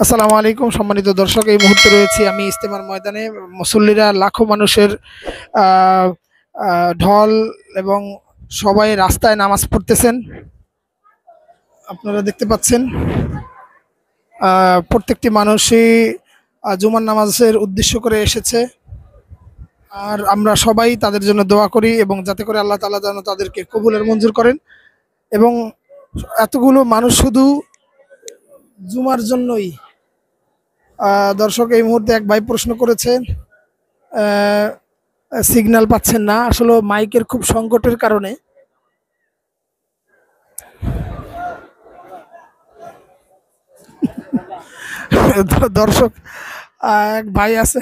আসসালামু আলাইকুম সম্মানিত দর্শক, এই মুহূর্তে রয়েছি আমি ইজতেমার ময়দানে। মুসল্লিরা লাখো মানুষের আহ, ঢল এবং সবাই রাস্তায় নামাজ পড়তেছেন, আপনারা দেখতে পাচ্ছেন। প্রত্যেকটি মানুষই জুমার নামাজের উদ্দেশ্য করে এসেছে, আর আমরা সবাই তাদের জন্য দোয়া করি এবং যাতে করে আল্লাহ তাআলা যেন তাদেরকে কবুলের মঞ্জুর করেন। এবং এতগুলো মানুষ শুধু জুমার জন্যই। দর্শক, এই মুহূর্তে এক ভাই প্রশ্ন করেছেন, সিগন্যাল পাচ্ছেন না, আসলে মাইকের খুব সংকটের কারণে। দর্শক, এক ভাই আছে,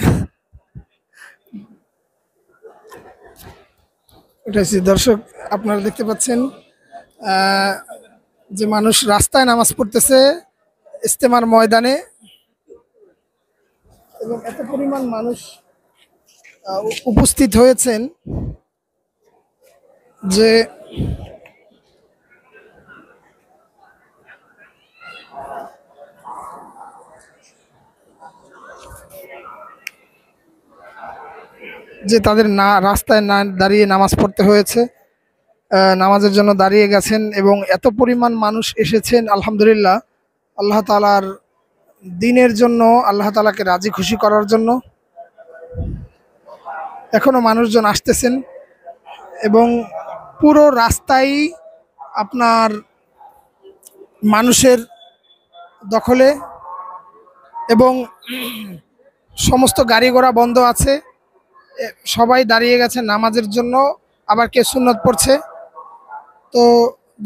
উঠেছি। দর্শক, আপনারা দেখতে পাচ্ছেন যে মানুষ রাস্তায় নামাজ পড়তেছে ইজতেমার ময়দানে, এবং এত পরিমাণ মানুষ উপস্থিত হয়েছেন যে তাদের না রাস্তায় না দাঁড়িয়ে নামাজ পড়তে হয়েছে, নামাজের জন্য দাঁড়িয়ে গেছেন এবং এত পরিমাণ মানুষ এসেছেন। আলহামদুলিল্লাহ, আল্লাহ তাআলার দিনের জন্য, আল্লাহ তাআলাকে রাজি খুশি করার জন্য এখনো মানুষজন আসতেছেন এবং পুরো রাস্তায় আপনার মানুষের দখলে, এবং সমস্ত গাড়ি ঘোড়া বন্ধ আছে, সবাই দাঁড়িয়ে গেছে নামাজের জন্য, আবার কে সুন্নত পড়ছে। তো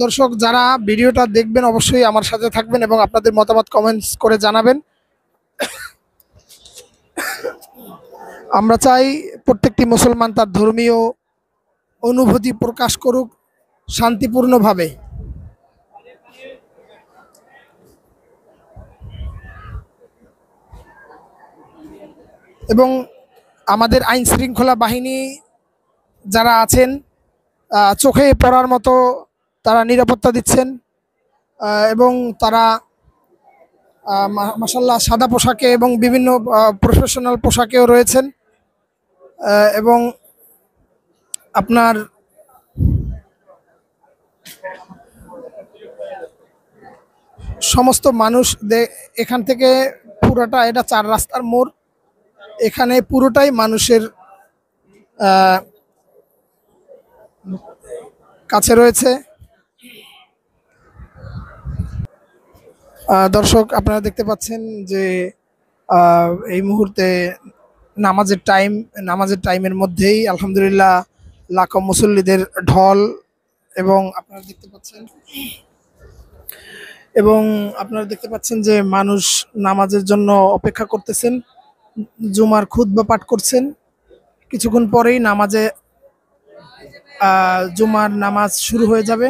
দর্শক, যারা ভিডিওটা দেখবেন অবশ্যই আমার সাথে থাকবেন এবং আপনাদের মতামত কমেন্টস করে জানাবেন। আমরা চাই প্রত্যেকটি মুসলমান তার ধর্মীয় অনুভূতি প্রকাশ করুক শান্তিপূর্ণভাবে। এবং আমাদের আইন শৃঙ্খলা বাহিনী যারা আছেন, চোখে পড়ার মতো তারা নিরাপত্তা দিচ্ছেন, এবং তারা মাশাআল্লাহ সাদা পোশাকে এবং বিভিন্ন প্রফেশনাল পোশাকেও রয়েছেন, এবং আপনার সমস্ত মানুষ এখান থেকে পুরোটা, এটা 4 রাস্তার মোড়, এখানে পুরোটাই মানুষের কাছে রয়েছে। দর্শক, আপনারা দেখতে পাচ্ছেন যে এই মুহূর্তে নামাজের টাইমের মধ্যেই আলহামদুলিল্লাহ লাখো মুসল্লিদের ঢল, এবং আপনারা দেখতে পাচ্ছেন যে মানুষ নামাজের জন্য অপেক্ষা করতেছেন, জুমার খুতবা পাঠ করছেন। কিছুক্ষণ পরেই জুমার নামাজ শুরু হয়ে যাবে,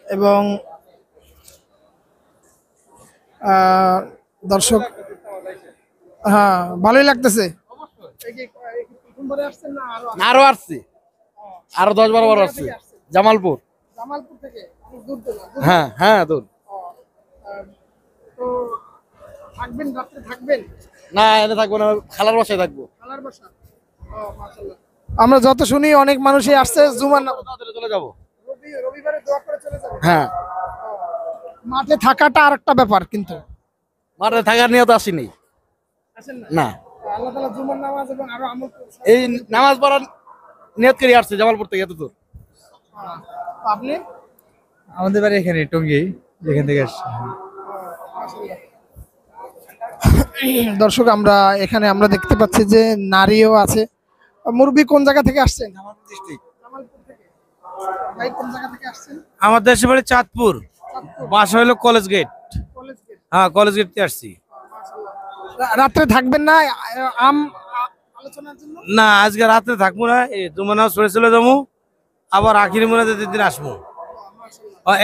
এবং দর্শক, হ্যাঁ, ভালোই লাগতেছে। আরো আসছি, আরো 10-12 বার আসছি। জামালপুর। জামালপুর থেকে হ্যাঁ হ্যাঁ, দূর। তো থাকবেন, রাত্রে থাকবেন? না, এনে থাকবো না, খালার বাসায় থাকবো। খালার বাসা? মাশাআল্লাহ। আমরা যত শুনি অনেক মানুষই আসছে জুমার চলে যাবো, রবিবারে দোয়া করে চলে যাবে। হ্যাঁ। মাঠে থাকাটা আরেকটা ব্যাপার, কিন্তু মাঠে থাকার নিয়ত আসিনি আসেন না। না, আল্লাহ তাআলা জুমার নামাজ এবং আরো আমল এই নামাজ পড়ার নিয়ত করে আসছে জামালপুর থেকে এত দূর। আপনি? আমাদের বাড়ি এখানে টঙ্গী, এখান থেকে আসছি। দর্শক, আমরা দেখতে পাচ্ছি যে নারীও আছে। মুরব্বী, কোন জায়গা থেকে আসছেন? জামালপুর থেকে। ভাই, কোন জায়গা থেকে আসছেন? আমার দেশের বাড়ি চাঁদপুর, বাসা হলো কলেজ গেট। College gate. হ্যাঁ, কলেজ গেট থেকে আসছি। রাত্রে থাকবেন না আলোচনার জন্য? না, আজকে রাতে থাকবো না, এই তোমার নাম সরে চলে যাবো, আবার আখিরি মনে দিন আসবো।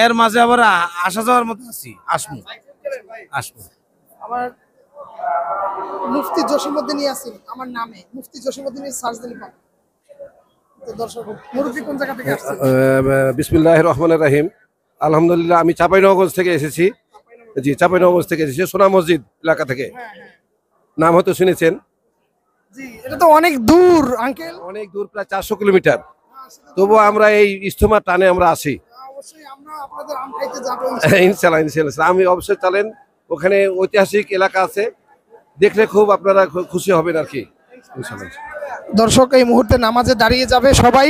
এর মাঝে আবার আসা যাওয়ার মতো আছি, আসবো। আমার মুফতি জসিমউদ্দিন ইয়াসিন, আমার নামে মুফতি জসিমউদ্দিন সার্চ দিলে পাবেন। তো দর্শক, মুরব্বী কোন জায়গা থেকে আসছেন? বিসমিল্লাহির রহমানির রহিম। আলহামদুলিল্লাহ, আমি চাঁপাইনবাবগঞ্জ থেকে এসেছি। জি চাঁপাইনবাবগঞ্জ থেকে এসেছি, সোনা মসজিদ এলাকা থেকে। নাম হয়তো শুনেছেন। জি, এটা তো অনেক দূর আঙ্কেল। অনেক দূর, প্রায় 400 কিলোমিটার। তবুও আমরা এই ইজতেমার টানে আমরা আসি। অবশ্যই আমরা আপনাদের আম খাইতে যাবো। ইনশাল্লাহ ইনশাল্লাহ, আমি অবশ্যই চলেন। ওখানে ঐতিহাসিক এলাকা আছে, দেখলে খুব আপনারা খুশি হবেন আর কি ইনশাল্লাহ। দর্শক এই মুহূর্তে নামাজে দাঁড়িয়ে যাবে সবাই।